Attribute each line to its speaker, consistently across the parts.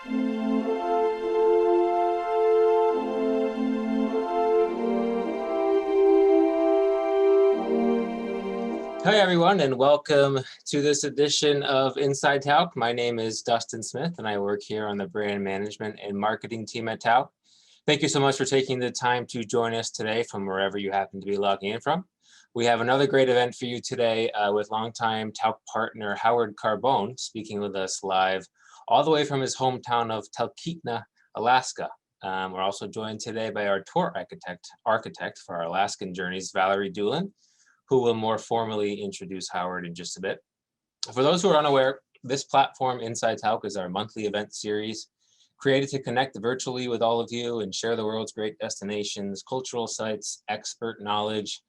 Speaker 1: Hi, everyone, and welcome to this edition of insideTauck. My name is Dustin Smith, and I work here on the brand management and marketing team at Tauck. Thank you so much for taking the time to join us today from wherever you happen to be logging in from. We have another great event for you today with longtime Tauck partner Howard Carbone speaking with us live all the way from his hometown of Talkeetna, Alaska. We're also joined today by our tour architect for our Alaskan journeys, Valerie Dulin, who will more formally introduce Howard in just a bit. For those who are unaware, this platform, insideTauck, is our monthly event series created to connect virtually with all of you and share the world's great destinations, cultural sites, expert knowledge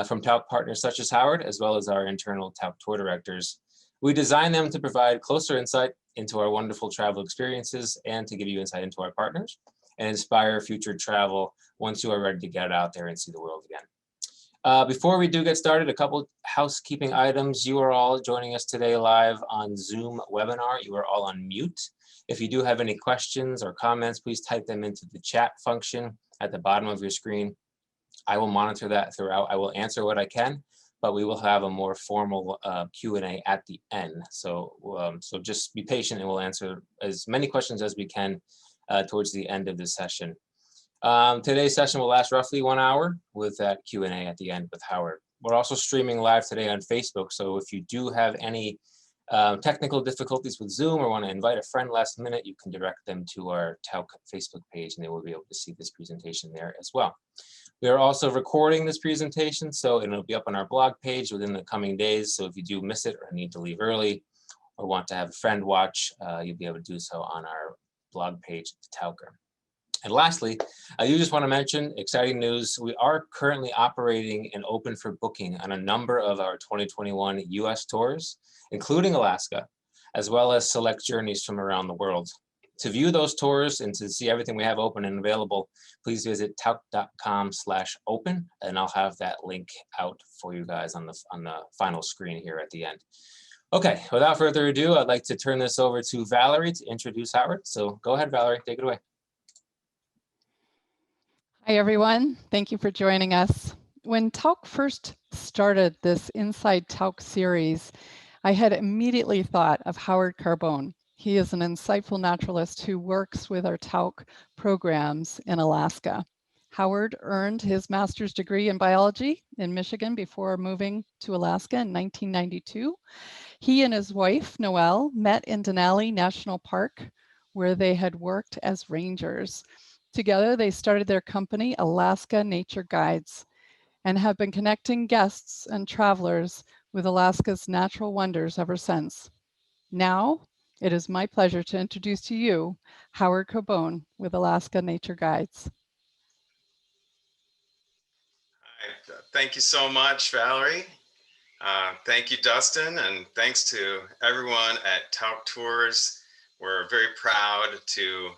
Speaker 1: from Tauck partners such as Howard, as well as our internal Tauck tour directors. We design them to provide closer insight into our wonderful travel experiences and to give you insight into our partners and inspire future travel once you are ready to get out there and see the world again. Before we do get started, a couple housekeeping items. You are all joining us today live on Zoom webinar. You are all on mute. If you do have any questions or comments, please type them into the chat function at the bottom of your screen. I will monitor that throughout. I will answer what I can, but we will have a more formal Q&A at the end. So just be patient and we'll answer as many questions as we can towards the end of the session. Today's session will last roughly 1 hour with that Q&A at the end with Howard. We're also streaming live today on Facebook, so if you do have any technical difficulties with Zoom or want to invite a friend last minute, you can direct them to our Tauck Facebook page and they will be able to see this presentation there as well. We are also recording this presentation, so it'll be up on our blog page within the coming days, so if you do miss it or need to leave early or want to have a friend watch, you'll be able to do so on our blog page, Taucker. And lastly, I do just want to mention exciting news. We are currently operating and open for booking on a number of our 2021 US tours, including Alaska, as well as select journeys from around the world. To view those tours and to see everything we have open and available, please visit tauck.com/open, and I'll have that link out for you guys on the final screen here at the end. Okay, without further ado, I'd like to turn this over to Valerie to introduce Howard. So go ahead, Valerie, take it away.
Speaker 2: Hi, everyone. Thank you for joining us. When Tauck first started this insideTauck series, I had immediately thought of Howard Carbone. He is an insightful naturalist who works with our Tauck programs in Alaska. Howard earned his master's degree in biology in Michigan before moving to Alaska in 1992. He and his wife, Noelle, met in Denali National Park, where they had worked as rangers. Together, they started their company, Alaska Nature Guides, and have been connecting guests and travelers with Alaska's natural wonders ever since. Now, it is my pleasure to introduce to you Howard Carbone with Alaska Nature Guides.
Speaker 3: All right. Thank you so much, Valerie. Thank you, Dustin, and thanks to everyone at Tauck Tours. We're very proud to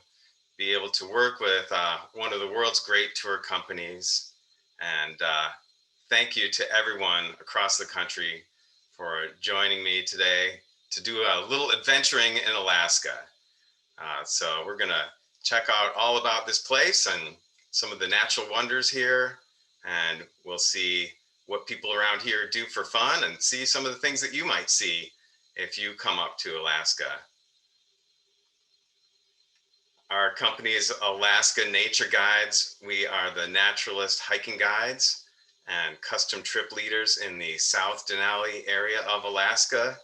Speaker 3: be able to work with one of the world's great tour companies. And thank you to everyone across the country for joining me today to do a little adventuring in Alaska. So we're gonna check out all about this place and some of the natural wonders here. And we'll see what people around here do for fun and see some of the things that you might see if you come up to Alaska. Our company is Alaska Nature Guides. We are the naturalist hiking guides and custom trip leaders in the South Denali area of Alaska.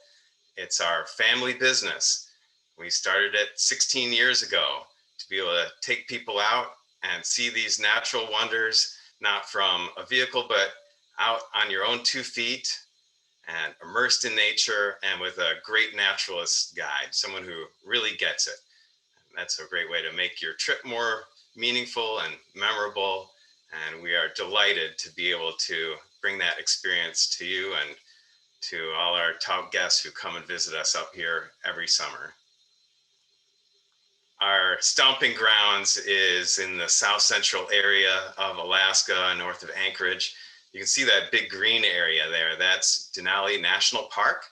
Speaker 3: It's our family business. We started it 16 years ago to be able to take people out and see these natural wonders, not from a vehicle, but out on your own 2 feet and immersed in nature and with a great naturalist guide, someone who really gets it. That's a great way to make your trip more meaningful and memorable. And we are delighted to be able to bring that experience to you and to all our Tauck guests who come and visit us up here every summer. Our stomping grounds is in the south central area of Alaska, north of Anchorage. You can see that big green area there. That's Denali National Park.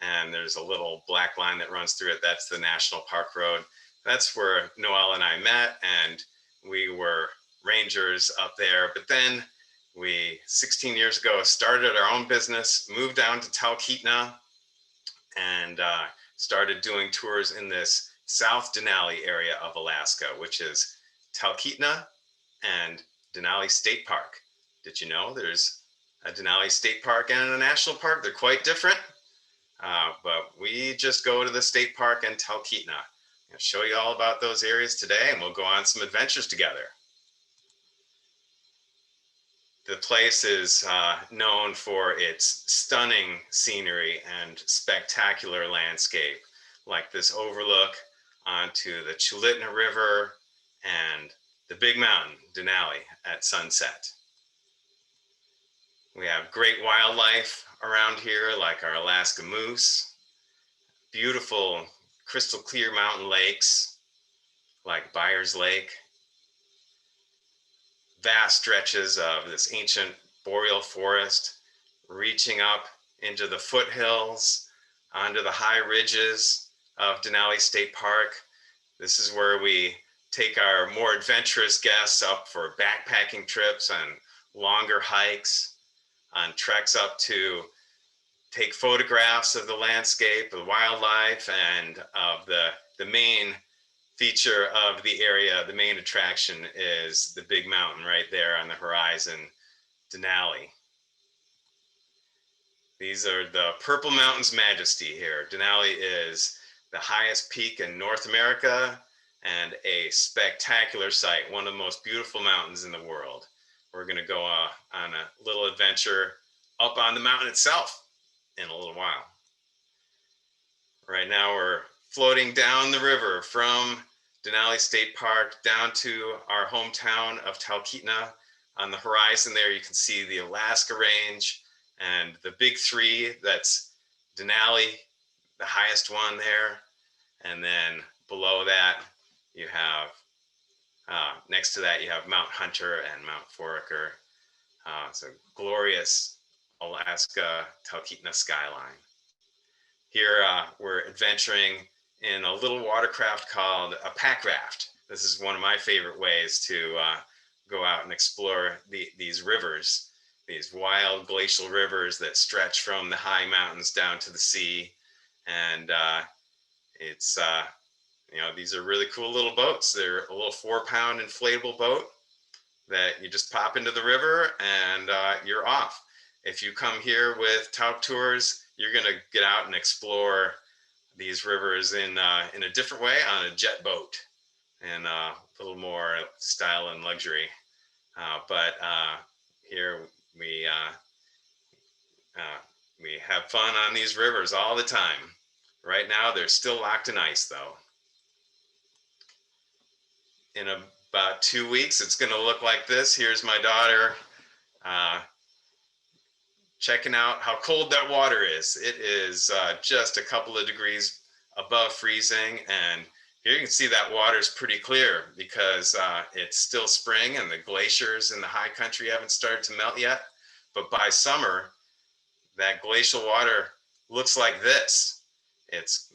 Speaker 3: And there's a little black line that runs through it. That's the National Park Road. that's where Noelle and I met, and we were rangers up there. But then we, 16 years ago, started our own business, moved down to Tauck, and started doing tours in this South Denali area of Alaska, which is Talkeetna and Denali State Park. Did you know there's a Denali State Park and a national park? They're quite different, but we just go to the state park and Talkeetna. I'll show you all about those areas today, and we'll go on some adventures together. The place is known for its stunning scenery and spectacular landscape, like this overlook onto the Chulitna River and the big mountain, Denali, at sunset. We have great wildlife around here, like our Alaska moose, beautiful crystal clear mountain lakes, like Byers Lake, vast stretches of this ancient boreal forest reaching up into the foothills, onto the high ridges of Denali State Park. This is where we take our more adventurous guests up for backpacking trips and longer hikes, on treks up to take photographs of the landscape, the wildlife, and of the main feature of the area. The main attraction is the big mountain right there on the horizon, Denali. These are the Purple Mountains Majesty here. Denali is the highest peak in North America and a spectacular sight, one of the most beautiful mountains in the world. We're going to go on a little adventure up on the mountain itself in a little while. Right now we're floating down the river from Denali State Park down to our hometown of Talkeetna. On the horizon there, you can see the Alaska Range and the big three. That's Denali, the highest one there. And then below that, you have, next to that, you have Mount Hunter and Mount Foraker. It's a glorious Alaska Talkeetna skyline. Here we're adventuring in a little watercraft called a pack raft. This is one of my favorite ways to go out and explore these rivers, these wild glacial rivers that stretch from the high mountains down to the sea. And it's, these are really cool little boats. They're a little 4-pound inflatable boat that you just pop into the river and you're off. If you come here with Tauck Tours, you're gonna get out and explore these rivers in a different way on a jet boat and a little more style and luxury. But here we have fun on these rivers all the time. Right now, they're still locked in ice though. In about 2 weeks, it's gonna look like this. Here's my daughter checking out how cold that water is. It is just a couple of degrees above freezing, and here you can see that water is pretty clear because it's still spring and the glaciers in the high country haven't started to melt yet. But by summer, that glacial water looks like this. It's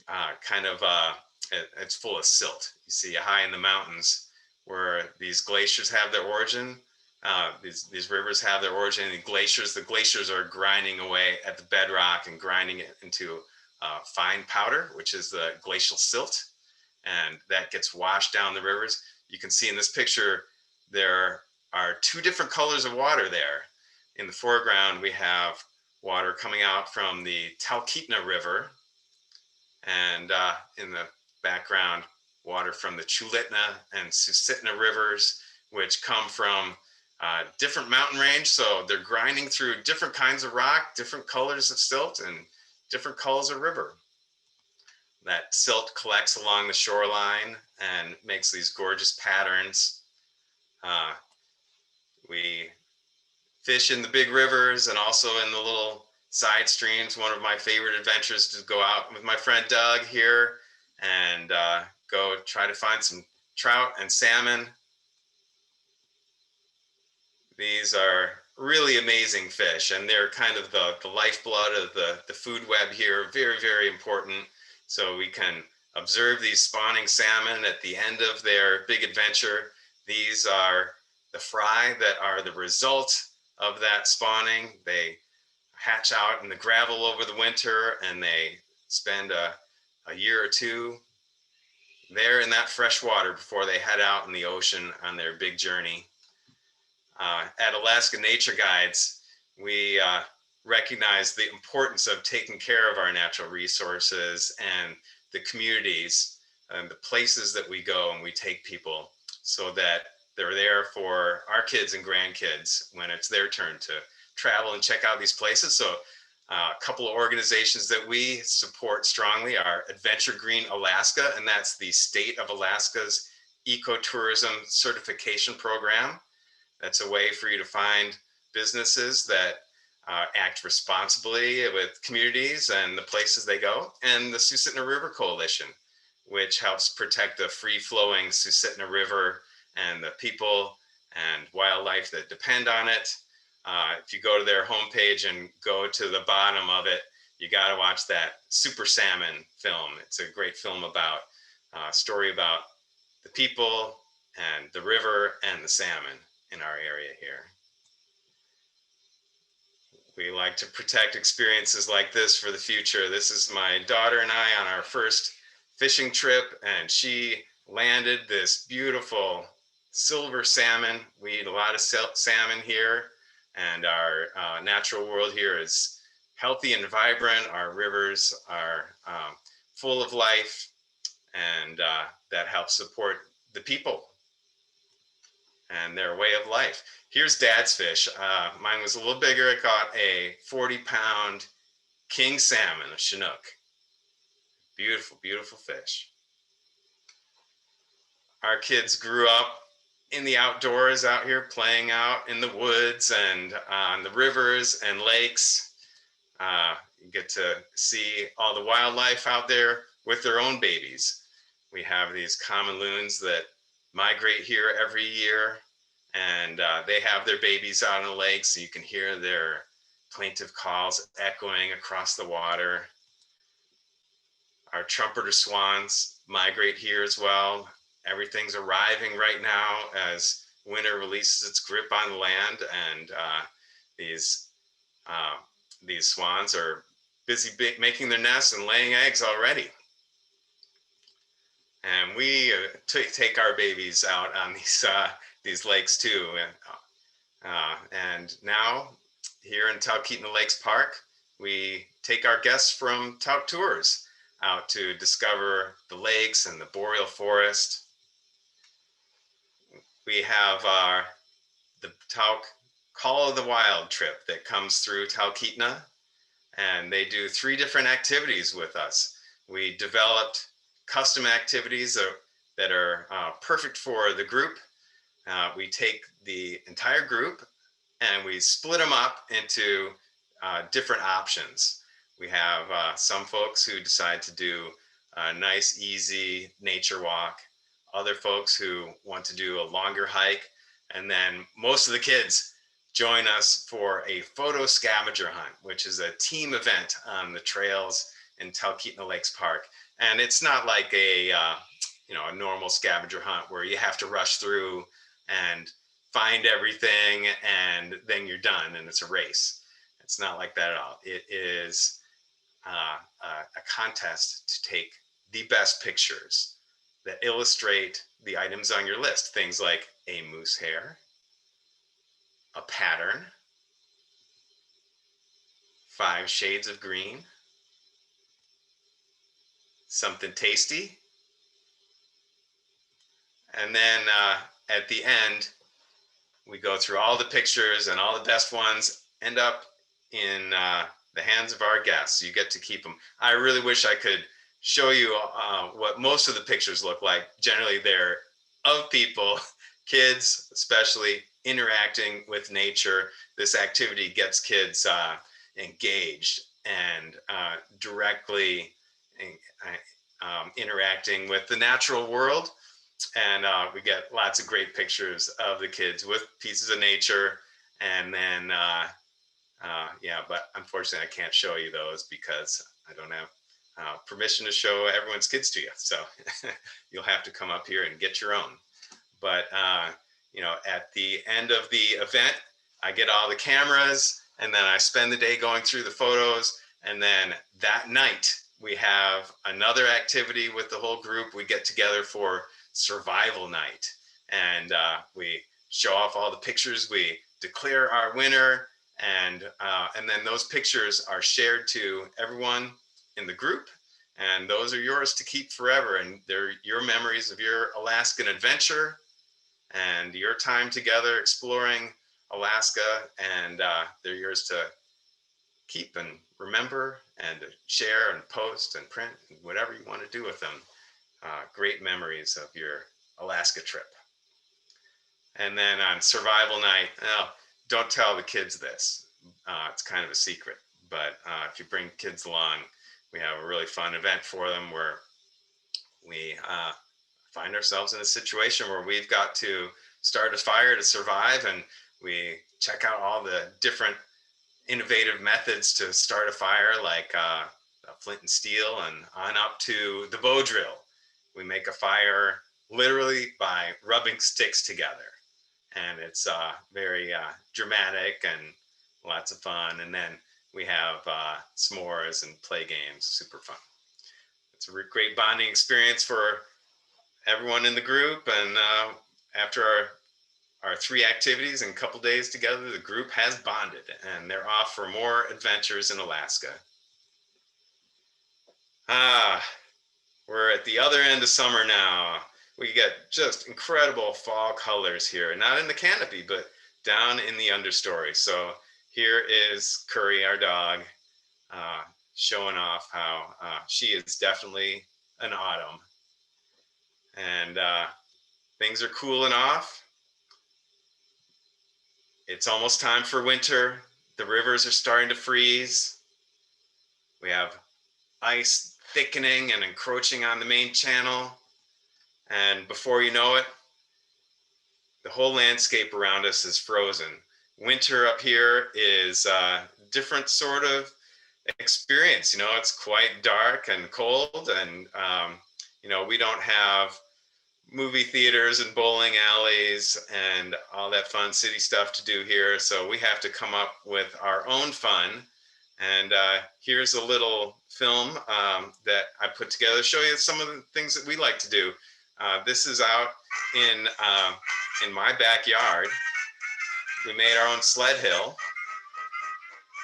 Speaker 3: it's full of silt. You see high in the mountains where these glaciers have their origin. These rivers have their origin in the glaciers are grinding away at the bedrock and grinding it into fine powder, which is the glacial silt, and that gets washed down the rivers. You can see in this picture there are 2 different colors of water there. In the foreground we have water coming out from the Talkeetna River, and in the background water from the Chulitna and Susitna rivers, which come from different mountain range. So they're grinding through different kinds of rock, different colors of silt, and different colors of river. That silt collects along the shoreline and makes these gorgeous patterns. We fish in the big rivers and also in the little side streams. One of my favorite adventures is to go out with my friend Doug here and go try to find some trout and salmon. These are really amazing fish, and they're kind of the lifeblood of the food web here. Very, very important. So we can observe these spawning salmon at the end of their big adventure. These are the fry that are the result of that spawning. They hatch out in the gravel over the winter, and they spend a year or two there in that fresh water before they head out in the ocean on their big journey. At Alaska Nature Guides, we recognize the importance of taking care of our natural resources and the communities and the places that we go and we take people, so that they're there for our kids and grandkids when it's their turn to travel and check out these places. So a couple of organizations that we support strongly are Adventure Green Alaska, and that's the state of Alaska's ecotourism certification program. That's a way for you to find businesses that act responsibly with communities and the places they go. And the Susitna River Coalition, which helps protect the free-flowing Susitna River and the people and wildlife that depend on it. If you go to their homepage and go to the bottom of it, you got to watch that Super Salmon film. It's a great film about a story about the people and the river and the salmon in our area here. We like to protect experiences like this for the future. This is my daughter and I on our first fishing trip, and she landed this beautiful silver salmon. We eat a lot of salmon here, and our natural world here is healthy and vibrant. Our rivers are full of life, and that helps support the people and their way of life. Here's Dad's fish. Mine was a little bigger. I caught a 40-pound king salmon, a Chinook. Beautiful, beautiful fish. Our kids grew up in the outdoors out here, playing out in the woods and on the rivers and lakes. You get to see all the wildlife out there with their own babies. We have these common loons that migrate here every year, and they have their babies out in the lake, so you can hear their plaintive calls echoing across the water. Our trumpeter swans migrate here as well. Everything's arriving right now as winter releases its grip on the land, and these swans are busy making their nests and laying eggs already. And we take our babies out on these lakes too. And now here in Talkeetna Lakes Park, we take our guests from Tauck Tours out to discover the lakes and the boreal forest. We have the Tauck Call of the Wild trip that comes through Talkeetna, and they do 3 different activities with us. We developed custom activities that are perfect for the group. We take the entire group and we split them up into different options. We have some folks who decide to do a nice, easy nature walk, other folks who want to do a longer hike, and then most of the kids join us for a photo scavenger hunt, which is a team event on the trails in Talkeetna Lakes Park. And it's not like a normal scavenger hunt where you have to rush through and find everything and then you're done and it's a race. It's not like that at all. It is a contest to take the best pictures that illustrate the items on your list. Things like a moose hair, a pattern, 5 shades of green, something tasty, and then at the end, we go through all the pictures, and all the best ones end up in the hands of our guests. You get to keep them. I really wish I could show you what most of the pictures look like. Generally, they're of people, kids especially, interacting with nature. This activity gets kids engaged and directly interacting with the natural world. And we get lots of great pictures of the kids with pieces of nature. And then, but unfortunately I can't show you those because I don't have permission to show everyone's kids to you. So you'll have to come up here and get your own. But, you know, at the end of the event, I get all the cameras and then I spend the day going through the photos. And then that night we have another activity with the whole group. We get together for survival night, and we show off all the pictures. We declare our winner, and then those pictures are shared to everyone in the group. And those are yours to keep forever. And they're your memories of your Alaskan adventure and your time together exploring Alaska. And they're yours to keep and remember and share and post and print, and whatever you want to do with them. Great memories of your Alaska trip. And then on survival night, don't tell the kids this. It's kind of a secret. But if you bring kids along, we have a really fun event for them where we find ourselves in a situation where we've got to start a fire to survive, and we check out all the different innovative methods to start a fire, like flint and steel, and on up to the bow drill. We make a fire literally by rubbing sticks together, and it's very dramatic and lots of fun. And then we have s'mores and play games, super fun. It's a great bonding experience for everyone in the group. And after our 3 activities and a couple days together, the group has bonded, and they're off for more adventures in Alaska. We're at the other end of summer now. We get just incredible fall colors here, not in the canopy, but down in the understory. So here is Curry, our dog, showing off how she is definitely an autumn. And things are cooling off. It's almost time for winter. The rivers are starting to freeze. We have ice thickening and encroaching on the main channel. And before you know it, the whole landscape around us is frozen. Winter up here is a different sort of experience. You know, it's quite dark and cold, and you know, we don't have movie theaters and bowling alleys and all that fun city stuff to do here. So we have to come up with our own fun. And here's a little film that I put together to show you some of the things that we like to do. This is out in my backyard. We made our own sled hill.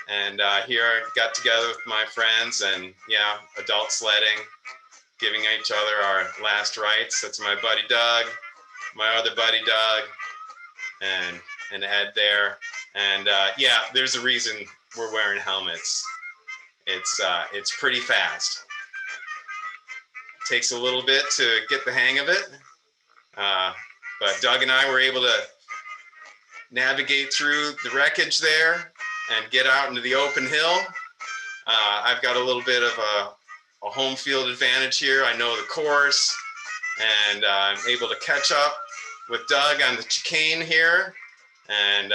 Speaker 3: And here I got together with my friends, and yeah, adult sledding, giving each other our last rites. That's my buddy Doug, my other buddy Doug, and Ed there. And yeah, there's a reason we're wearing helmets. It's pretty fast. It takes a little bit to get the hang of it, but Doug and I were able to navigate through the wreckage there and get out into the open hill. I've got a little bit of a home field advantage here. I know the course, and I'm able to catch up with Doug on the chicane here and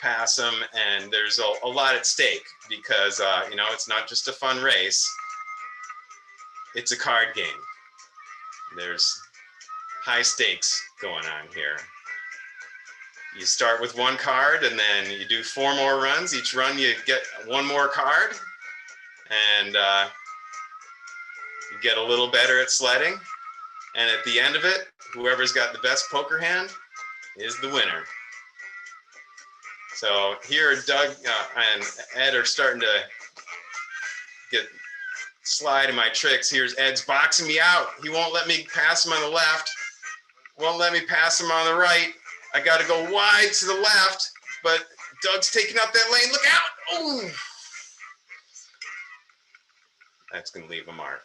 Speaker 3: pass him. And there's a lot at stake because you know, it's not just a fun race. It's a card game. There's high stakes going on here. You start with 1 card, and then you do 4 more runs. Each run you get 1 more card, and you get a little better at sledding. And at the end of it, whoever's got the best poker hand is the winner. So here Doug and Ed are starting to slide in my tricks. Here's Ed's boxing me out. He won't let me pass him on the left, won't let me pass him on the right. I got to go wide to the left, but Doug's taking up that lane. Look out! Ooh. That's going to leave a mark.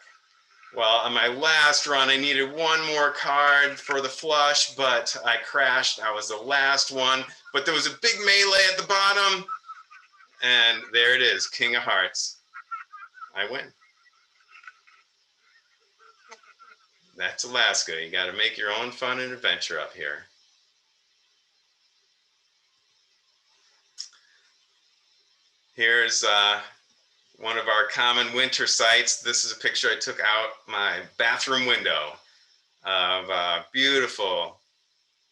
Speaker 3: Well, on my last run, I needed 1 more card for the flush, but I crashed. I was the last one, but there was a big melee at the bottom, and there it is, King of Hearts. I win. That's Alaska. You got to make your own fun and adventure up here. Here's one of our common winter sights. This is a picture I took out my bathroom window of a beautiful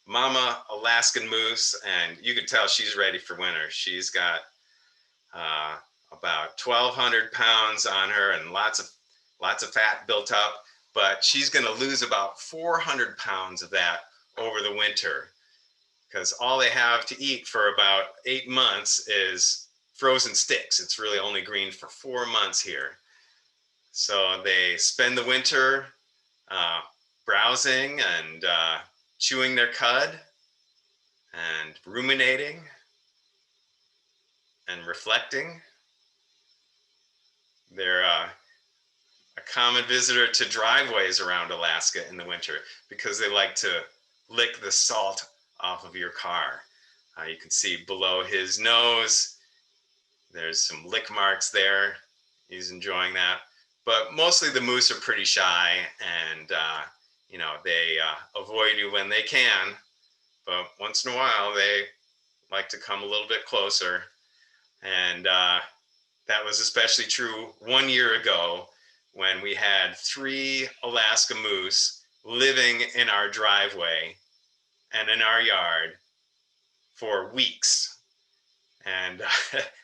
Speaker 3: mama Alaskan moose, and you can tell she's ready for winter. She's got about 1,200 pounds on her and lots of fat built up, but she's going to lose about 400 pounds of that over the winter, because all they have to eat for about 8 months is frozen sticks. It's really only green for 4 months here. So they spend the winter browsing and chewing their cud and ruminating and reflecting. They're a common visitor to driveways around Alaska in the winter because they like to lick the salt off of your car. You can see below his nose, there's some lick marks there. He's enjoying that. But mostly the moose are pretty shy, and you know, they avoid you when they can. But once in a while, they like to come a little bit closer. And that was especially true 1 year ago when we had 3 Alaska moose living in our driveway and in our yard for weeks. And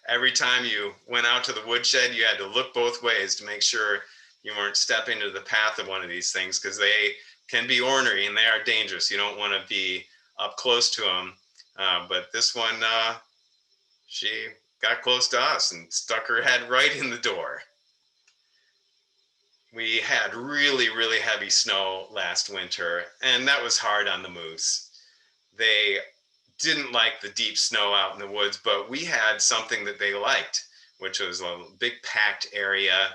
Speaker 3: every time you went out to the woodshed, you had to look both ways to make sure you weren't stepping into the path of one of these things, because they can be ornery and they are dangerous. You don't want to be up close to them. But this one, she got close to us and stuck her head right in the door. We had really, really heavy snow last winter, and that was hard on the moose. They didn't like the deep snow out in the woods, but we had something that they liked, which was a big packed area.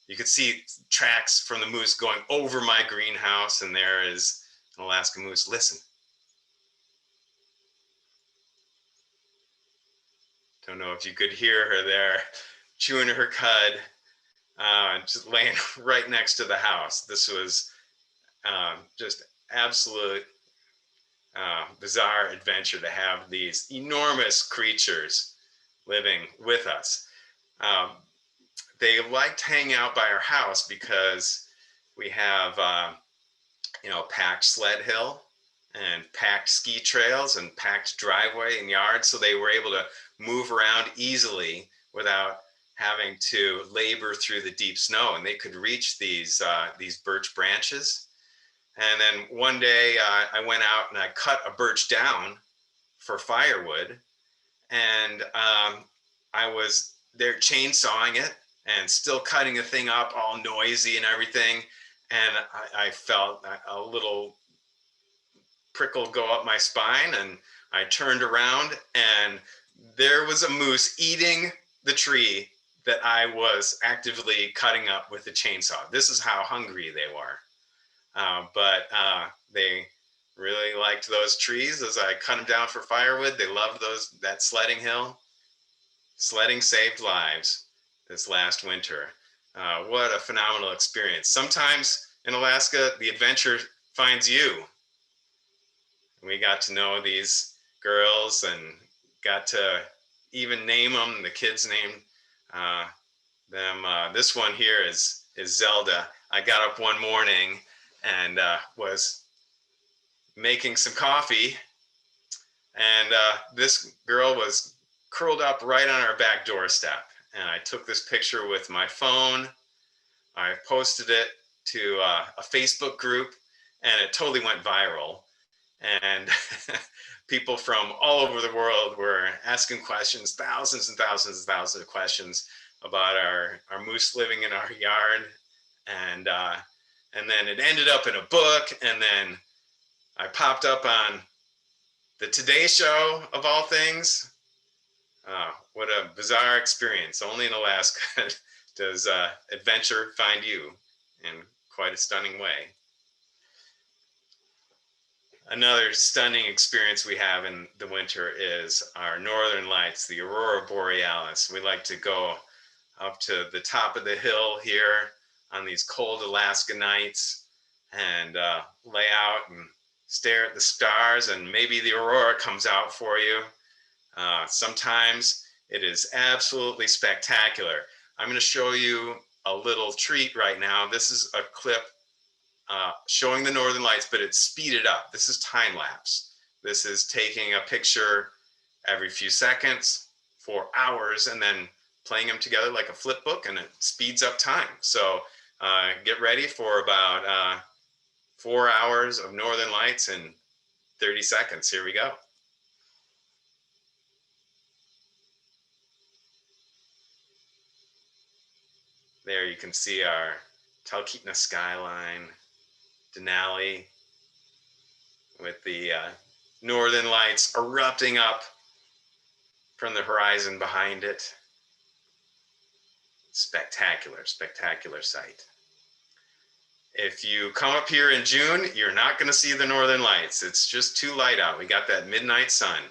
Speaker 3: You could see tracks from the moose going over my greenhouse, and there is an Alaska moose. Listen. Don't know if you could hear her there chewing her cud, just laying right next to the house. This was just absolute bizarre adventure to have these enormous creatures living with us. They liked hanging out by our house because we have, you know, packed sled hill and packed ski trails and packed driveway and yard. So they were able to move around easily without having to labor through the deep snow. And they could reach these birch branches. And then one day I went out and I cut a birch down for firewood, and I was there chainsawing it and still cutting the thing up, all noisy and everything. And I felt a little prickle go up my spine, and I turned around and there was a moose eating the tree that I was actively cutting up with the chainsaw. This is how hungry they were. But they really liked those trees as I cut them down for firewood. They loved that sledding hill. Sledding saved lives this last winter. What a phenomenal experience. Sometimes in Alaska, the adventure finds you. We got to know these girls and got to even name them. The kids named them. This one here is Zelda. I got up one morning and was making some coffee, and this girl was curled up right on our back doorstep. And I took this picture with my phone. I posted it to a Facebook group, and it totally went viral. And people from all over the world were asking questions, thousands and thousands and thousands of questions about our moose living in our yard. And then it ended up in a book, and then I popped up on the Today Show of all things. What a bizarre experience. Only in Alaska does adventure find you in quite a stunning way. Another stunning experience we have in the winter is our northern lights, the aurora borealis. We like to go up to the top of the hill here on these cold Alaska nights and lay out and stare at the stars, and maybe the aurora comes out for you. Sometimes it is absolutely spectacular. I'm going to show you a little treat right now. This is a clip showing the northern lights, but it's speeded up. This is time lapse. This is taking a picture every few seconds for hours and then playing them together like a flip book, and it speeds up time. So get ready for about 4 hours of northern lights in 30 seconds. Here we go. There you can see our Talkeetna skyline, Denali, with the northern lights erupting up from the horizon behind it. Spectacular, spectacular sight. If you come up here in June, you're not going to see the northern lights. It's just too light out. We got that midnight sun.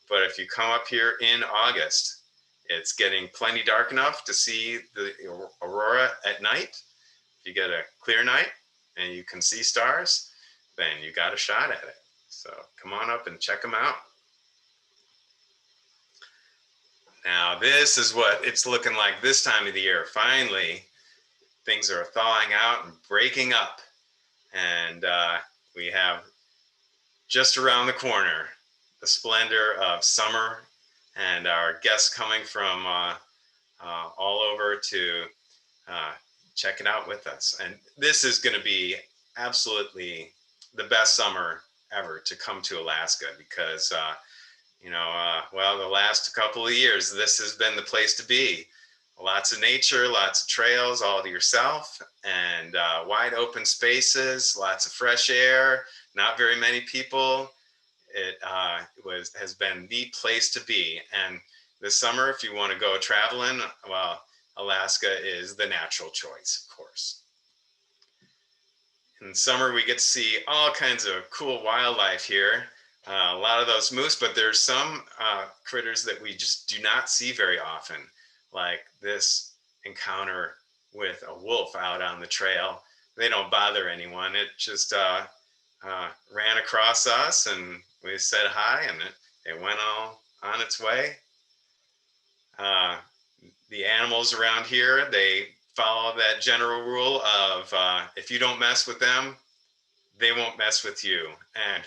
Speaker 3: But if you come up here in August, it's getting plenty dark enough to see the aurora at night. If you get a clear night and you can see stars, then you got a shot at it. So come on up and check them out. Now this is what it's looking like this time of the year. Finally, things are thawing out and breaking up. And we have just around the corner the splendor of summer, and our guests coming from all over to check it out with us. And this is going to be absolutely the best summer ever to come to Alaska, because well, the last couple of years, this has been the place to be. Lots of nature, lots of trails all to yourself, and wide open spaces, lots of fresh air, not very many people. It has been the place to be. And this summer, if you want to go traveling, well, Alaska is the natural choice, of course. In summer, we get to see all kinds of cool wildlife here. A lot of those moose, but there's some critters that we just do not see very often, like this encounter with a wolf out on the trail. They don't bother anyone. It just ran across us, and we said hi, and it went on its way. The animals around here, they follow that general rule of if you don't mess with them, they won't mess with you. And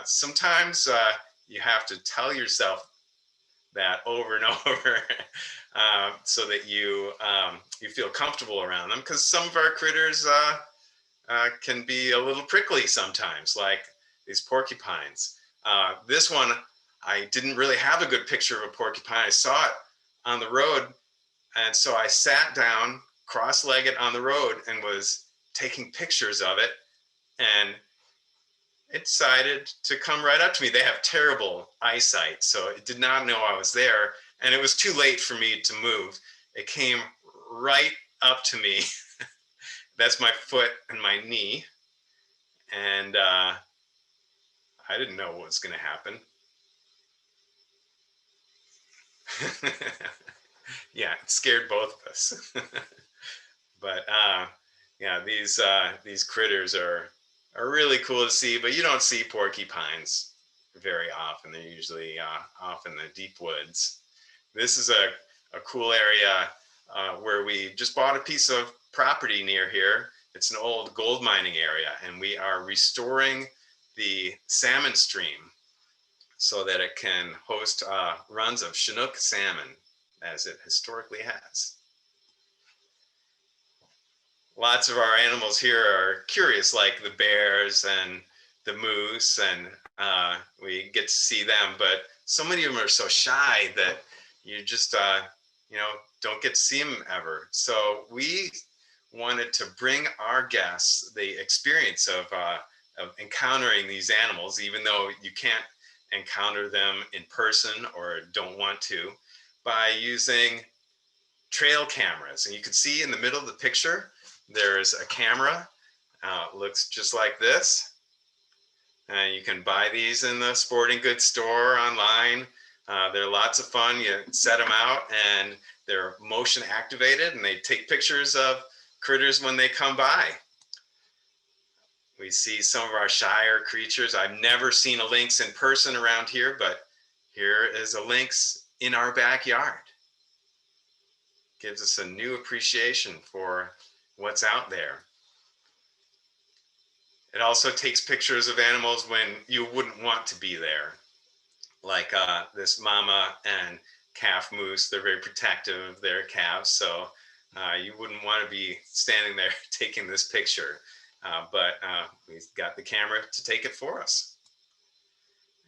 Speaker 3: sometimes you have to tell yourself that over and over so that you feel comfortable around them, because some of our critters can be a little prickly sometimes, like these porcupines. This one, I didn't really have a good picture of a porcupine. I saw it on the road, and so I sat down cross-legged on the road and was taking pictures of it, and it decided to come right up to me. They have terrible eyesight, so it did not know I was there, and it was too late for me to move. It came right up to me. That's my foot and my knee, and I didn't know what was going to happen. Yeah, it scared both of us. But yeah, these critters are really cool to see, but you don't see porcupines very often. They're usually off in the deep woods. This is a cool area where we just bought a piece of property near here. It's an old gold mining area, and we are restoring the salmon stream so that it can host runs of Chinook salmon, as it historically has. Lots of our animals here are curious, like the bears and the moose, and we get to see them, but so many of them are so shy that you just don't get to see them ever. So we wanted to bring our guests the experience of encountering these animals, even though you can't encounter them in person or don't want to, by using trail cameras. And you can see in the middle of the picture, there's a camera. Looks just like this. You can buy these in the sporting goods store online. They're lots of fun. You set them out, and they're motion activated, and they take pictures of critters when they come by. We see some of our shyer creatures. I've never seen a lynx in person around here, but here is a lynx in our backyard. gives us a new appreciation for what's out there. It also takes pictures of animals when you wouldn't want to be there, like this mama and calf moose. They're very protective of their calves, so you wouldn't want to be standing there taking this picture, but we've got the camera to take it for us.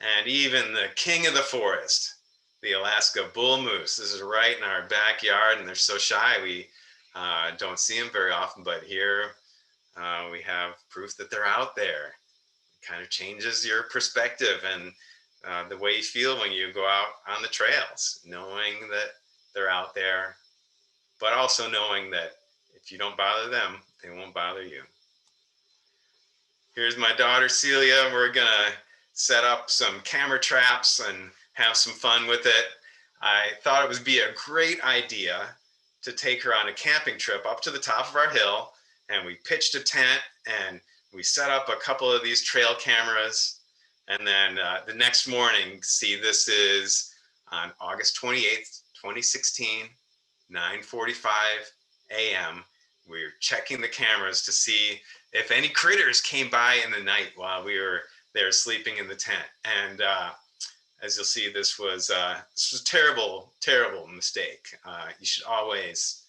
Speaker 3: And even the king of the forest, the Alaska bull moose. This is right in our backyard, and they're so shy we don't see them very often, but here we have proof that they're out there. It kind of changes your perspective and the way you feel when you go out on the trails, knowing that they're out there, but also knowing that if you don't bother them, they won't bother you. Here's my daughter Celia. We're gonna set up some camera traps and have some fun with it. I thought it would be a great idea to take her on a camping trip up to the top of our hill, and we pitched a tent and we set up a couple of these trail cameras. And then the next morning, see, this is on August 28th, 2016, 9:45 a.m. We're checking the cameras to see if any critters came by in the night while we were there sleeping in the tent. And as you'll see, this was a terrible, terrible mistake. You should always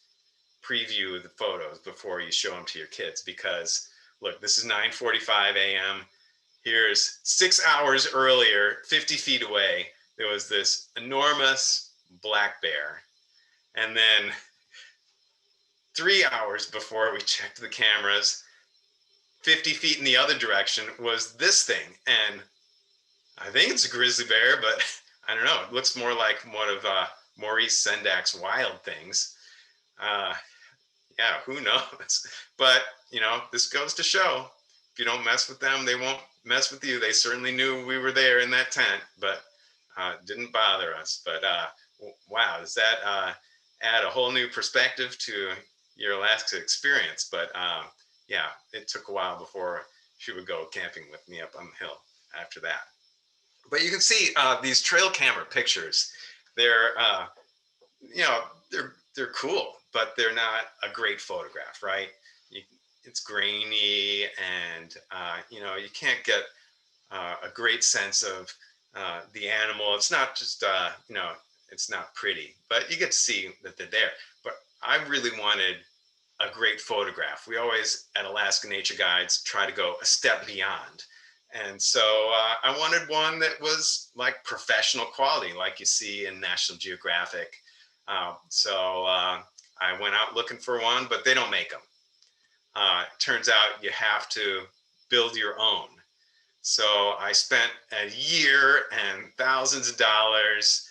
Speaker 3: preview the photos before you show them to your kids, because look, this is 9:45 a.m. Here's 6 hours earlier, 50 feet away, there was this enormous black bear. And then 3 hours before we checked the cameras, 50 feet in the other direction was this thing. And I think it's a grizzly bear, but I don't know. It looks more like one of Maurice Sendak's wild things. Yeah, who knows? But, you know, this goes to show, if you don't mess with them, they won't mess with you. They certainly knew we were there in that tent, but didn't bother us. But wow, does that add a whole new perspective to your Alaska experience? But yeah, it took a while before she would go camping with me up on the hill after that. But you can see these trail camera pictures. They're, you know, they're cool, but they're not a great photograph, right? It's grainy, and you know, you can't get a great sense of the animal. It's not just you know, it's not pretty, but you get to see that they're there. But I really wanted a great photograph. We always at Alaska Nature Guides try to go a step beyond. And so I wanted one that was like professional quality, like you see in National Geographic. So I went out looking for one, but they don't make them. It turns out you have to build your own. So I spent a year and thousands of dollars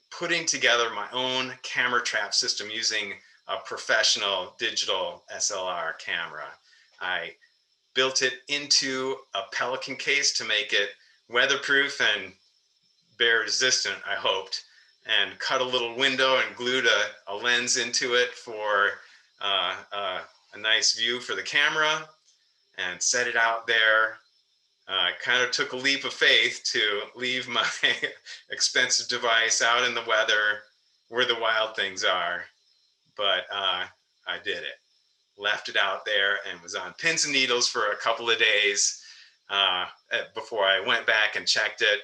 Speaker 3: putting together my own camera trap system using a professional digital SLR camera. I built it into a Pelican case to make it weatherproof and bear resistant, I hoped, and cut a little window and glued a lens into it for a nice view for the camera, and set it out there. Kind of took a leap of faith to leave my expensive device out in the weather where the wild things are, but I did it. Left it out there and was on pins and needles for a couple of days before I went back and checked it.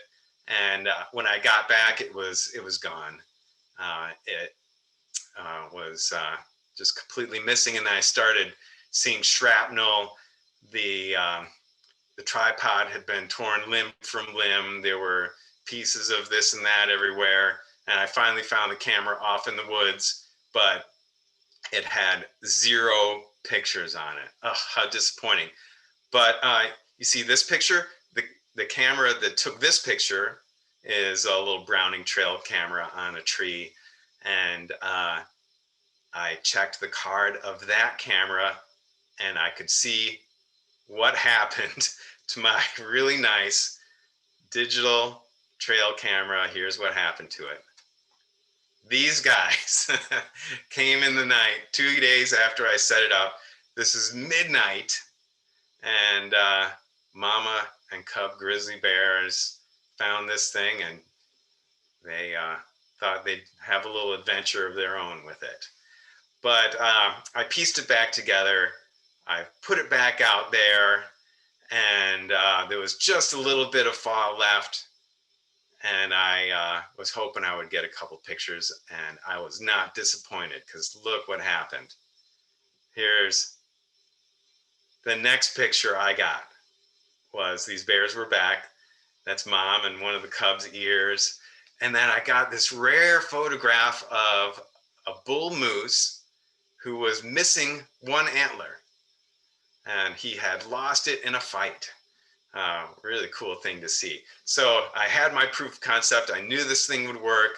Speaker 3: And when I got back, it was gone. It was just completely missing, and I started seeing shrapnel. The tripod had been torn limb from limb. There were pieces of this and that everywhere, and I finally found the camera off in the woods, but it had 0 pictures on it. Oh, how disappointing. But you see this picture? The camera that took this picture is a little Browning trail camera on a tree. And I checked the card of that camera, and I could see what happened to my really nice digital trail camera. Here's what happened to it. These guys came in the night 2 days after I set it up. This is midnight, and mama and cub grizzly bears found this thing, and they thought they'd have a little adventure of their own with it. But I pieced it back together. I put it back out there, and there was just a little bit of fall left. And I was hoping I would get a couple pictures, and I was not disappointed, because look what happened. Here's the next picture I got. Was these bears were back. That's mom and one of the cubs' ears. And then I got this rare photograph of a bull moose who was missing one antler, and he had lost it in a fight. Really cool thing to see. So I had my proof of concept. I knew this thing would work.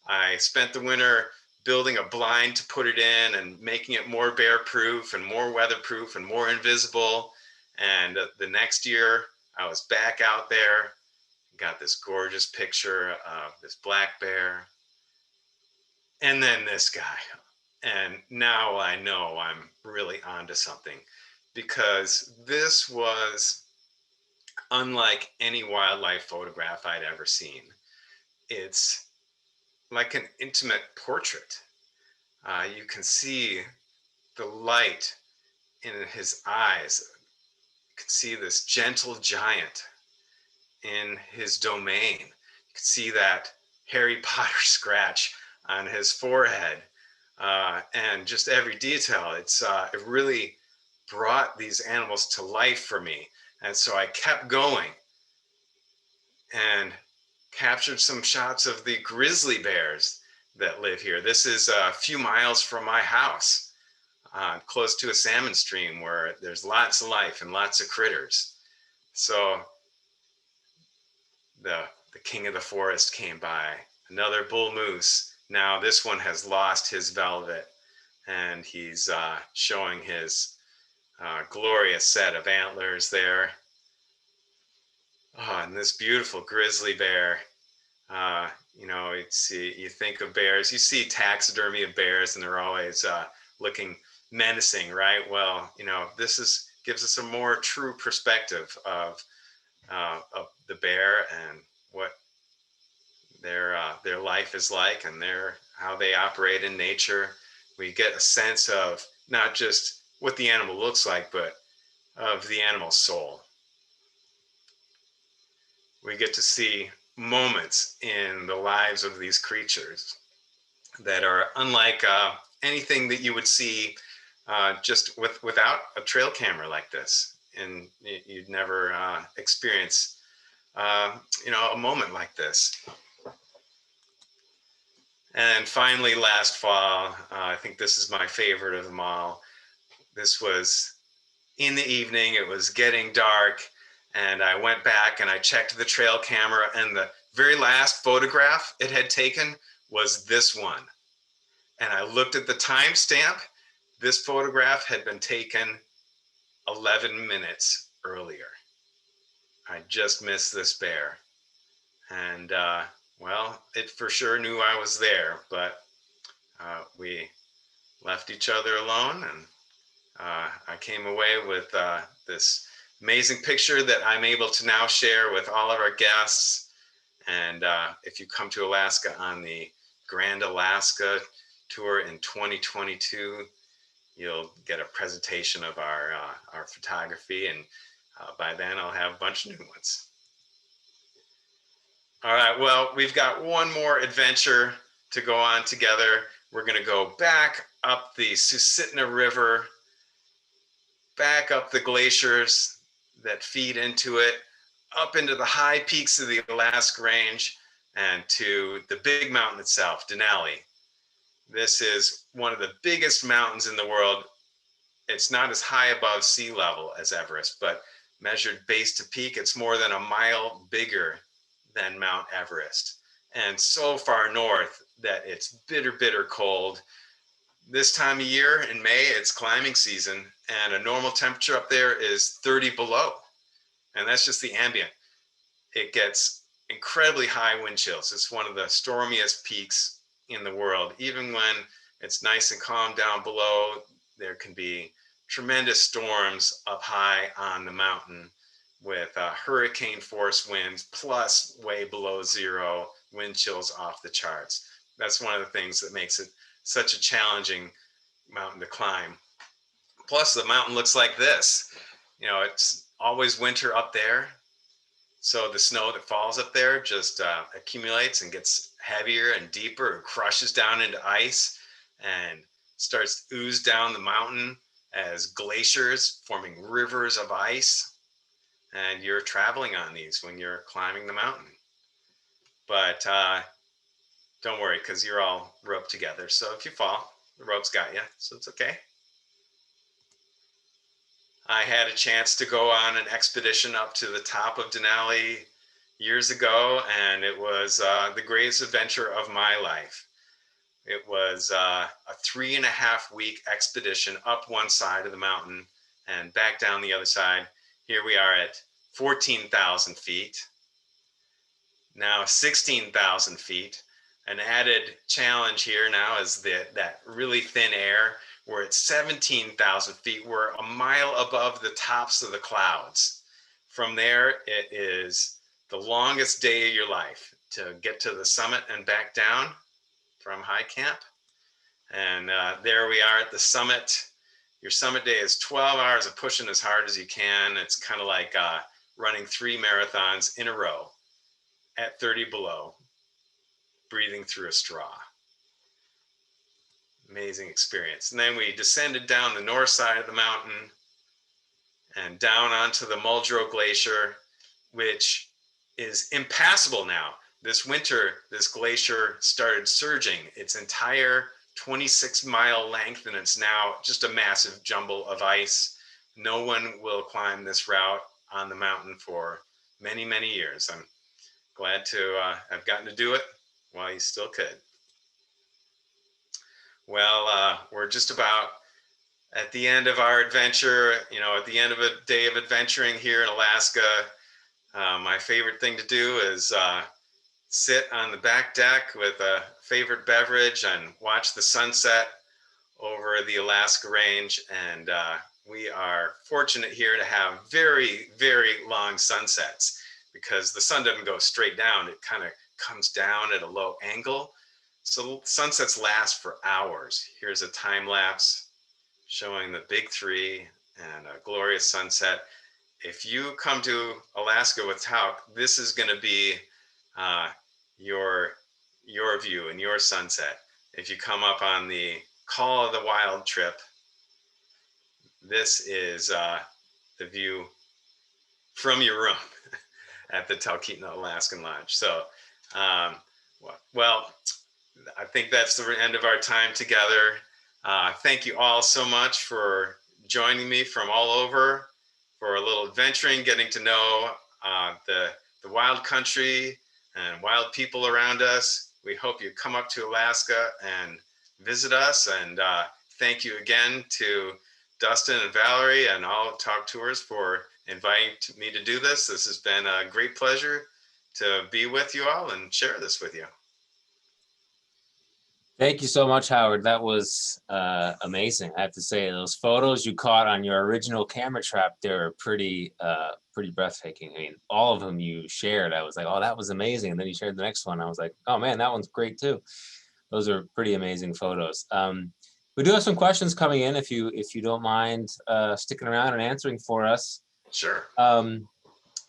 Speaker 3: I spent the winter building a blind to put it in and making it more bear proof and more weatherproof and more invisible. And the next year I was back out there, got this gorgeous picture of this black bear, and then this guy. And now I know I'm really onto something, because this was unlike any wildlife photograph I'd ever seen. It's like an intimate portrait. You can see the light in his eyes. You can see this gentle giant in his domain. You can see that Harry Potter scratch on his forehead, and just every detail. It really brought these animals to life for me. And so I kept going and captured some shots of the grizzly bears that live here. This is a few miles from my house, close to a salmon stream where there's lots of life and lots of critters. So the king of the forest came by, another bull moose. Now this one has lost his velvet, and he's showing his glorious set of antlers there. Oh, and this beautiful grizzly bear. You know, you think of bears, you see taxidermy of bears, and they're always looking menacing, right? Well, you know, this gives us a more true perspective of the bear and what their life is like, and how they operate in nature. We get a sense of not just what the animal looks like, but of the animal's soul. We get to see moments in the lives of these creatures that are unlike anything that you would see just without a trail camera like this. And you'd never experience you know, a moment like this. And finally, last fall, I think this is my favorite of them all. This was in the evening, it was getting dark, and I went back and I checked the trail camera, and the very last photograph it had taken was this one. And I looked at the timestamp. This photograph had been taken 11 minutes earlier. I just missed this bear. And well, it for sure knew I was there, but we left each other alone, and I came away with this amazing picture that I'm able to now share with all of our guests. And if you come to Alaska on the Grand Alaska Tour in 2022, you'll get a presentation of our photography, and by then I'll have a bunch of new ones. All right, well, we've got one more adventure to go on together. We're gonna go back up the Susitna River, back up the glaciers that feed into it, up into the high peaks of the Alaska Range, and to the big mountain itself, Denali. This is one of the biggest mountains in the world. It's not as high above sea level as Everest, but measured base to peak, it's more than a mile bigger than Mount Everest, and so far north that it's bitter, bitter cold. This time of year in May, it's climbing season, and a normal temperature up there is 30 below. And that's just the ambient. It gets incredibly high wind chills. It's one of the stormiest peaks in the world. Even when it's nice and calm down below, there can be tremendous storms up high on the mountain with hurricane force winds, plus way below zero wind chills off the charts. That's one of the things that makes it such a challenging mountain to climb. Plus, the mountain looks like this. It's always winter up there. So the snow that falls up there just accumulates and gets heavier and deeper and crushes down into ice and starts to ooze down the mountain as glaciers forming rivers of ice. And you're traveling on these when you're climbing the mountain. But don't worry, because you're all roped together. So if you fall, the rope's got you, so it's okay. I had a chance to go on an expedition up to the top of Denali years ago, and it was the greatest adventure of my life. It was a 3.5-week expedition up one side of the mountain and back down the other side. Here we are at 14,000 feet. Now 16,000 feet. An added challenge here now is that really thin air. We're at 17,000 feet. We're a mile above the tops of the clouds. From there, it is the longest day of your life to get to the summit and back down from high camp. And there we are at the summit. Your summit day is 12 hours of pushing as hard as you can. It's kind of like running 3 marathons in a row at 30 below, breathing through a straw. Amazing experience. And then we descended down the north side of the mountain and down onto the Muldrow Glacier, which is impassable now. This winter, this glacier started surging its entire 26-mile length, and it's now just a massive jumble of ice. No one will climb this route on the mountain for many, many years. I'm glad to have gotten to do it while you still could. Well, we're just about at the end of our adventure, at the end of a day of adventuring here in Alaska. My favorite thing to do is sit on the back deck with a favorite beverage and watch the sunset over the Alaska range. And we are fortunate here to have very, very long sunsets because the sun doesn't go straight down. It kind of comes down at a low angle. So sunsets last for hours. Here's a time lapse showing the big 3 and a glorious sunset. If you come to Alaska with Tauck, this is going to be your view and your sunset. If you come up on the Call of the Wild trip, this is the view from your room at the Talkeetna Alaskan Lodge. So, well, I think that's the end of our time together. Thank you all so much for joining me from all over for a little adventuring, getting to know the wild country and wild people around us. We hope you come up to Alaska and visit us. And thank you again to Dustin and Valerie and all of Tauck Tours for inviting me to do this. This has been a great pleasure to be with you all and share this with you.
Speaker 1: Thank you so much, Howard. That was amazing. I have to say, those photos you caught on your original camera trap, they're pretty breathtaking. I mean, all of them you shared, I was like, oh, that was amazing. And then you shared the next one. I was like, oh man, that one's great too. Those are pretty amazing photos. We do have some questions coming in if you don't mind sticking around and answering for us.
Speaker 3: Sure.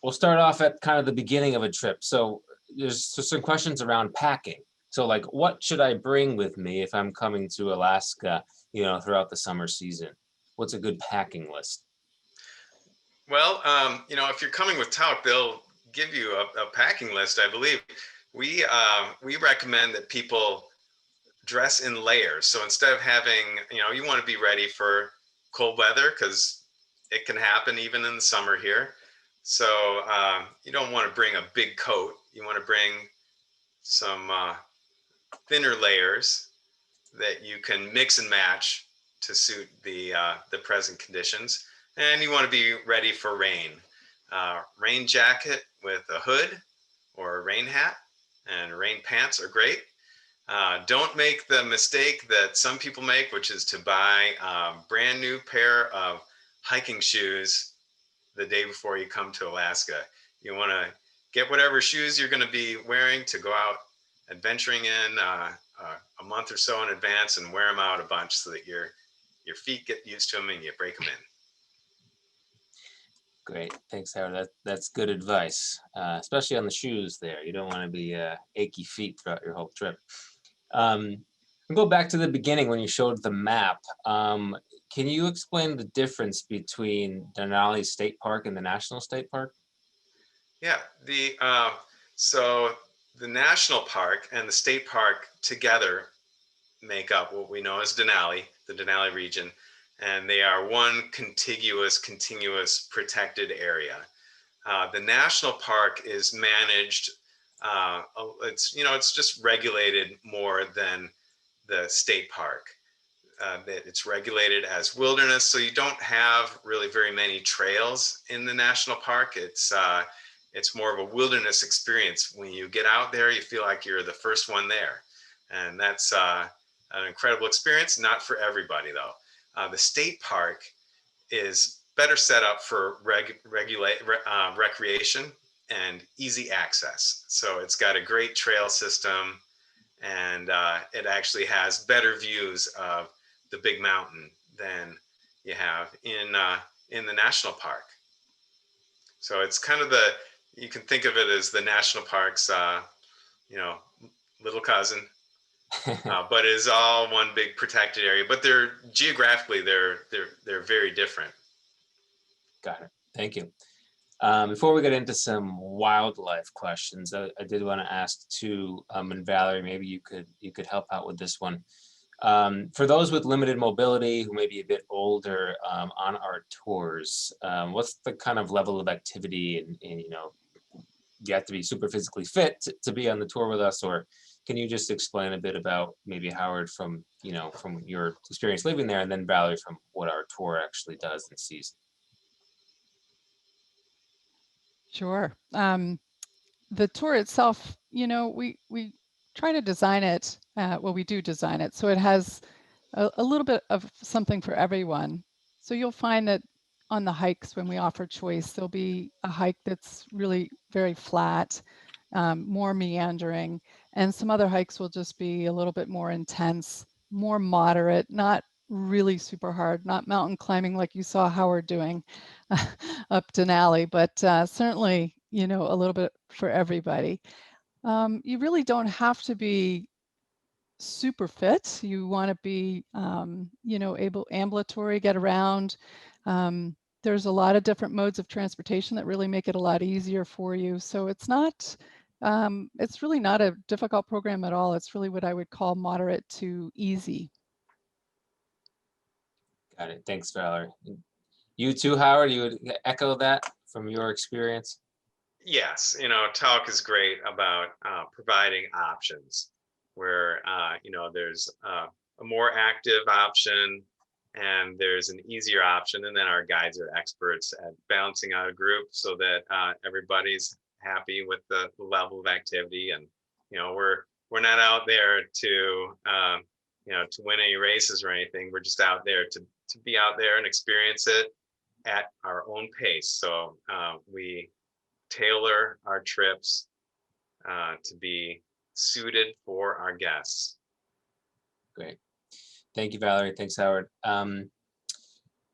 Speaker 1: We'll start off at kind of the beginning of a trip. So there's some questions around packing. So like, what should I bring with me if I'm coming to Alaska, throughout the summer season? What's a good packing list?
Speaker 3: Well, if you're coming with Tauck, they'll give you a packing list, I believe. We recommend that people dress in layers. So instead of having, you want to be ready for cold weather because it can happen even in the summer here. So you don't want to bring a big coat. You want to bring some thinner layers that you can mix and match to suit the present conditions. And you want to be ready for rain. Rain jacket with a hood or a rain hat, and rain pants are great. Don't make the mistake that some people make, which is to buy a brand new pair of hiking shoes the day before you come to Alaska. You want to get whatever shoes you're going to be wearing to go out adventuring in a month or so in advance and wear them out a bunch so that your feet get used to them and you break them in.
Speaker 1: Great, thanks, Howard. That's good advice, especially on the shoes there. You don't want to be achy feet throughout your whole trip. We'll go back to the beginning when you showed the map. Can you explain the difference between Denali State Park and the National State Park?
Speaker 3: Yeah, so the national park and the state park together make up what we know as Denali, the Denali region, and they are one continuous protected area. The national park is managed. It's just regulated more than the state park. It's regulated as wilderness, so you don't have really very many trails in the national park. It's more of a wilderness experience. When you get out there, you feel like you're the first one there, and that's an incredible experience. Not for everybody though. The state park is better set up for recreation and easy access. So it's got a great trail system, and it actually has better views of the big mountain than you have in the national park. So it's kind of you can think of it as the national park's little cousin, but it is all one big protected area. But they're geographically they're very different.
Speaker 1: Got it. Thank you. Before we get into some wildlife questions, I did want to ask too, and Valerie, maybe you could help out with this one. For those with limited mobility who may be a bit older on our tours, what's the kind of level of activity and you have to be super physically fit to be on the tour with us, or can you just explain a bit about maybe Howard from your experience living there, and then Valerie from what our tour actually does and sees?
Speaker 2: Sure. The tour itself, we try to design it. Well, we do design it so it has a little bit of something for everyone. So you'll find that on the hikes, when we offer choice, there'll be a hike that's really very flat, more meandering, and some other hikes will just be a little bit more intense, more moderate, not really super hard, not mountain climbing like you saw Howard doing up Denali, but certainly, a little bit for everybody. You really don't have to be super fit. You want to be, ambulatory, get around. There's a lot of different modes of transportation that really make it a lot easier for you. So it's really not a difficult program at all. It's really what I would call moderate to easy.
Speaker 1: Got it. Thanks, Valerie. You too, Howard, you would echo that from your experience?
Speaker 3: Yes, Tauck is great about providing options where, there's a more active option and there's an easier option. And then our guides are experts at balancing out a group so that everybody's happy with the level of activity. And, we're not out there to win any races or anything. We're just out there to be out there and experience it at our own pace. So we tailor our trips to be suited for our guests.
Speaker 1: Great. Thank you, Valerie. Thanks, Howard.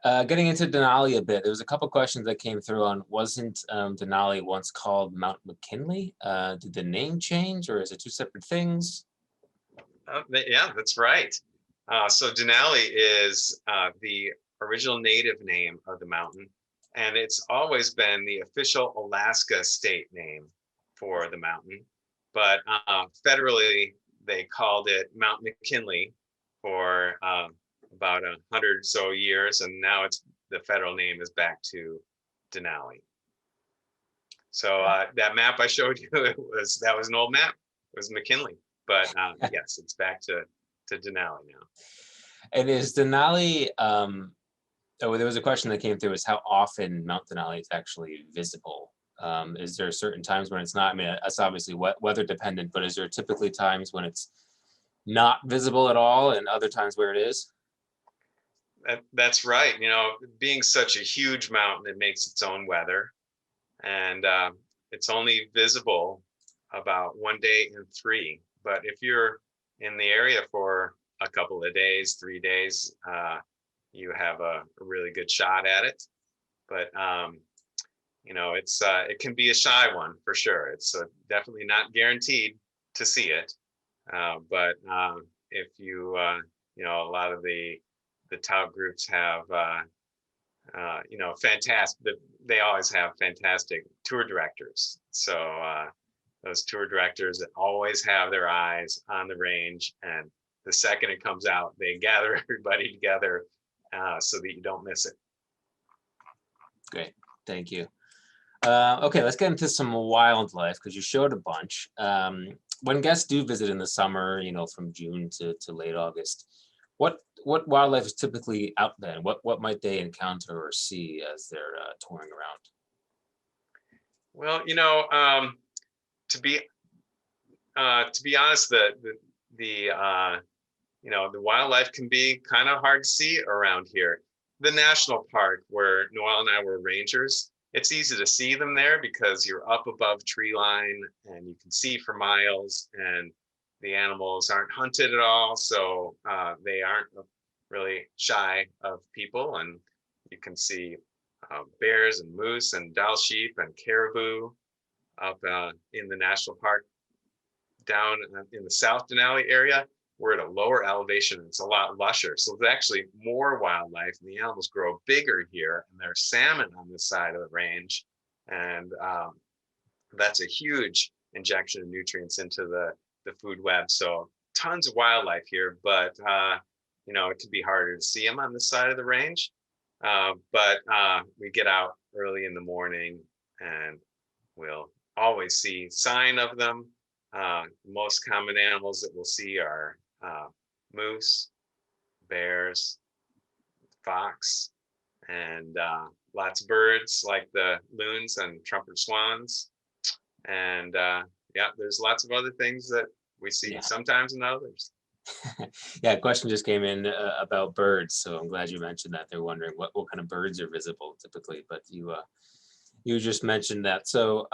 Speaker 1: Getting into Denali a bit, there was a couple questions that came through on, wasn't Denali once called Mount McKinley? Did the name change, or is it two separate things?
Speaker 3: Yeah, that's right. So Denali is the original native name of the mountain, and it's always been the official Alaska state name for the mountain. But federally, they called it Mount McKinley for about 100 or so years, and now the federal name is back to Denali. So that map I showed you, that was an old map. It was McKinley, but yes, it's back to Denali now.
Speaker 1: And is Denali, there was a question that came through, is how often Mount Denali is actually visible? Is there certain times when it's not? I mean, it's obviously weather dependent, but is there typically times when it's not visible at all and other times where it is?
Speaker 3: That's right. Being such a huge mountain, it makes its own weather. And it's only visible about one day in 3. But if you're in the area for a couple of days, 3 days, you have a really good shot at it. But it can be a shy one for sure. It's definitely not guaranteed to see it. But if you, a lot of the Tauck groups have, fantastic, they always have fantastic tour directors. So those tour directors always have their eyes on the range, and the second it comes out, they gather everybody together so that you don't miss it.
Speaker 1: Great, thank you. Okay, let's get into some wildlife because you showed a bunch. When guests do visit in the summer, from June to late August, what wildlife is typically out then? What might they encounter or see as they're touring around?
Speaker 3: Well, to be honest, the wildlife can be kind of hard to see around here. The national park where Noelle and I were rangers, it's easy to see them there because you're up above tree line and you can see for miles, and the animals aren't hunted at all. So they aren't really shy of people, and you can see bears and moose and Dall sheep and caribou up in the national park. Down in the South Denali area, we're at a lower elevation. It's a lot lusher. So there's actually more wildlife, and the animals grow bigger here. And there's salmon on this side of the range. And that's a huge injection of nutrients into the food web. So tons of wildlife here, but it can be harder to see them on this side of the range. But we get out early in the morning and we'll always see sign of them. Most common animals that we'll see are moose, bears, fox, and lots of birds like the loons and trumpet swans. And there's lots of other things that we see sometimes and others.
Speaker 1: Yeah, a question just came in about birds, so I'm glad you mentioned that. They're wondering what kind of birds are visible typically, but you just mentioned that. So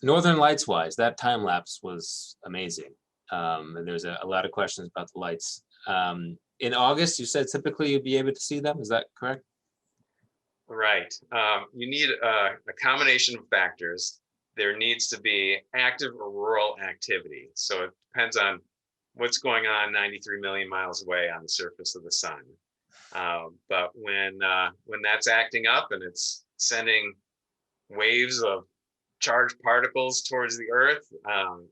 Speaker 1: Northern Lights wise, that time lapse was amazing. And there's a lot of questions about the lights. In August, you said typically you'd be able to see them. Is that correct?
Speaker 3: Right. You need a combination of factors. There needs to be active auroral activity. So it depends on what's going on 93 million miles away on the surface of the sun. But when that's acting up and it's sending waves of charged particles towards the Earth,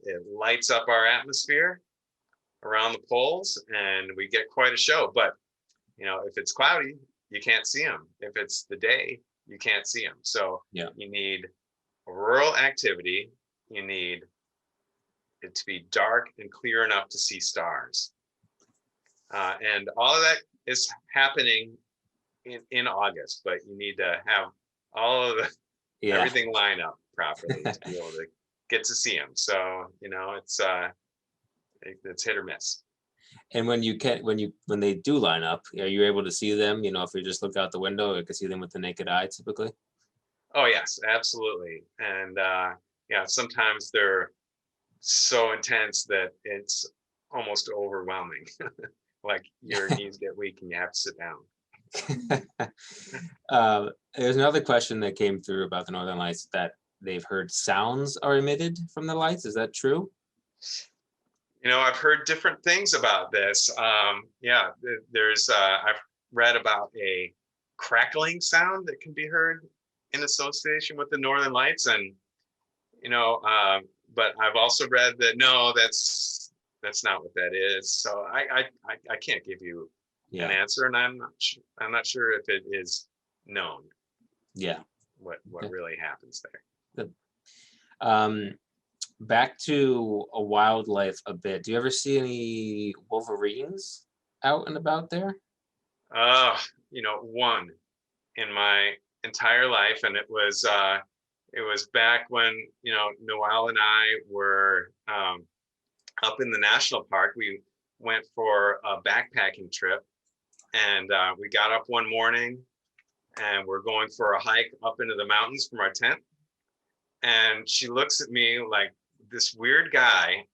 Speaker 3: it lights up our atmosphere around the poles, and we get quite a show. But if it's cloudy, you can't see them. If it's the day, you can't see them. So you need auroral activity. You need it to be dark and clear enough to see stars. And all of that is happening in August, but you need to have all of everything line up properly to be able to get to see them. So it's hit or miss.
Speaker 1: And when they do line up, are you able to see them? If you just look out the window, you can see them with the naked eye typically.
Speaker 3: Oh yes, absolutely. And sometimes they're so intense that it's almost overwhelming. Like your knees get weak and you have to sit down.
Speaker 1: There's another question that came through about the Northern Lights, that they've heard sounds are emitted from the lights. Is that true?
Speaker 3: I've heard different things about this. There's I've read about a crackling sound that can be heard in association with the Northern Lights, and but I've also read that no, that's not what that is. So I can't give you an answer, and I'm not sure if it is known. What really happens there.
Speaker 1: Good. Back to a wildlife a bit. Do you ever see any wolverines out and about there?
Speaker 3: One in my entire life, and it was back when Noelle and I were up in the national park. We went for a backpacking trip, and we got up one morning and we're going for a hike up into the mountains from our tent, and she looks at me like this weird guy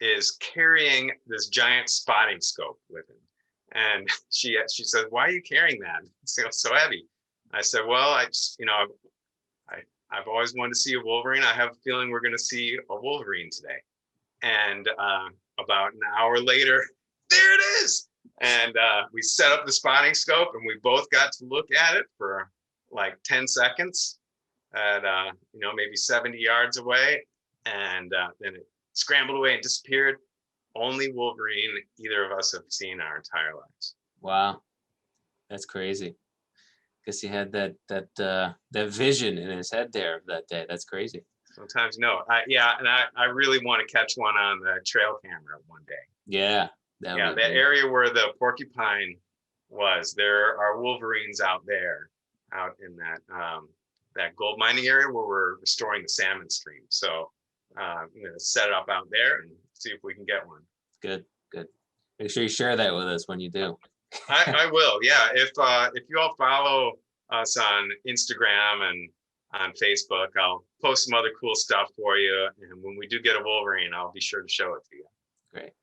Speaker 3: is carrying this giant spotting scope with him. And she said, "Why are you carrying that? It's so heavy." I said, "Well, I've always wanted to see a wolverine. I have a feeling we're going to see a wolverine today." And about an hour later, there it is. And we set up the spotting scope, and we both got to look at it for like 10 seconds at maybe 70 yards away, and then it scrambled away and disappeared. Only wolverine either of us have seen our entire lives.
Speaker 1: Wow, that's crazy. Guess he had that vision in his head there that day. That's crazy.
Speaker 3: Sometimes no. I really want to catch one on the trail camera one day.
Speaker 1: Yeah.
Speaker 3: That area where the porcupine was, there are wolverines out there, out in that gold mining area where we're restoring the salmon stream. So I'm going to set it up out there and see if we can get one.
Speaker 1: Good. Make sure you share that with us when you do.
Speaker 3: I will. Yeah. If you all follow us on Instagram and on Facebook, I'll post some other cool stuff for you. And when we do get a wolverine, I'll be sure to show it to you.
Speaker 1: Great.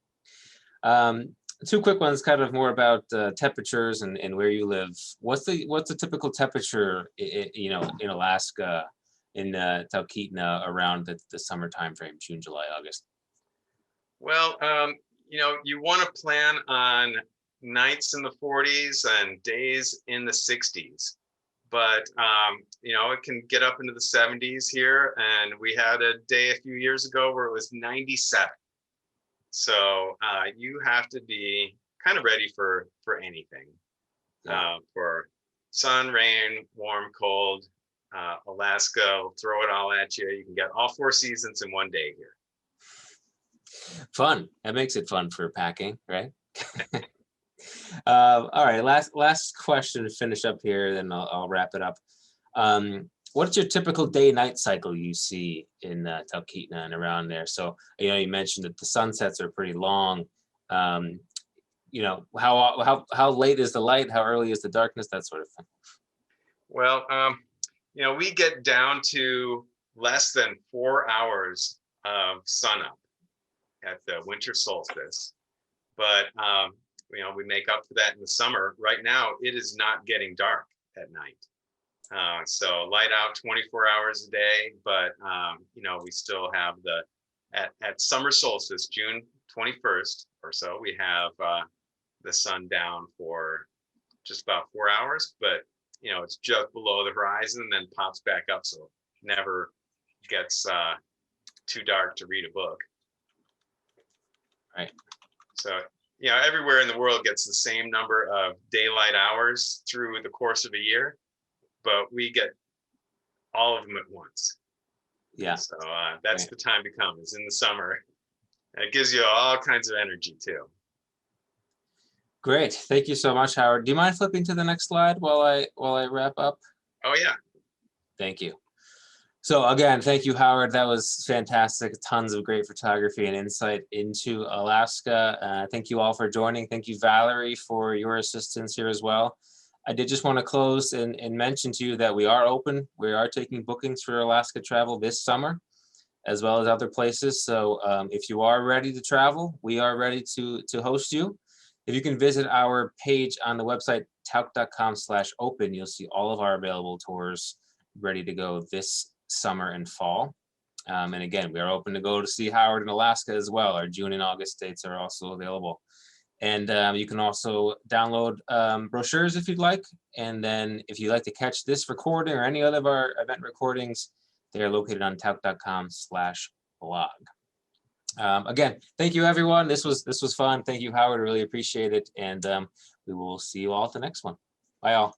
Speaker 1: Two quick ones, kind of more about temperatures and where you live. What's the typical temperature, in Alaska, in Talkeetna around the summer time frame, June, July, August? Well,
Speaker 3: you want to plan on nights in the 40s and days in the 60s. But, it can get up into the 70s here. And we had a day a few years ago where it was 97. So you have to be kind of ready for anything, for sun, rain, warm, cold. Alaska will throw it all at you. You can get all 4 seasons in one day here.
Speaker 1: Fun. That makes it fun for packing, right? All right. Last question to finish up here, then I'll wrap it up. What's your typical day-night cycle you see in Talkeetna and around there? So, you mentioned that the sunsets are pretty long. How late is the light? How early is the darkness? That sort of thing.
Speaker 3: Well, we get down to less than 4 hours of sunup at the winter solstice. But, we make up for that in the summer. Right now, it is not getting dark at night. So light out 24 hours a day, but we still have at summer solstice, June 21st or so, we have the sun down for just about 4 hours, but it's just below the horizon and then pops back up, so it never gets too dark to read a book.
Speaker 1: Right.
Speaker 3: So everywhere in the world gets the same number of daylight hours through the course of a year, but we get all of them at once.
Speaker 1: Yeah.
Speaker 3: So that's the time to come, is in the summer. And it gives you all kinds of energy too.
Speaker 1: Great. Thank you so much, Howard. Do you mind flipping to the next slide while I wrap up?
Speaker 3: Oh yeah.
Speaker 1: Thank you. So again, thank you, Howard. That was fantastic. Tons of great photography and insight into Alaska. Thank you all for joining. Thank you, Valerie, for your assistance here as well. I did just want to close and mention to you that we are open. We are taking bookings for Alaska travel this summer, as well as other places. So if you are ready to travel, we are ready to host you. If you can visit our page on the website, tauck.com/open, you'll see all of our available tours ready to go this summer and fall. And again, we are open to go to see Howard in Alaska as well. Our June and August dates are also available. And you can also download brochures if you'd like. And then if you'd like to catch this recording or any other of our event recordings, they are located on tauck.com/blog. Again, thank you, everyone. This was fun. Thank you, Howard. I really appreciate it. And we will see you all at the next one. Bye, all.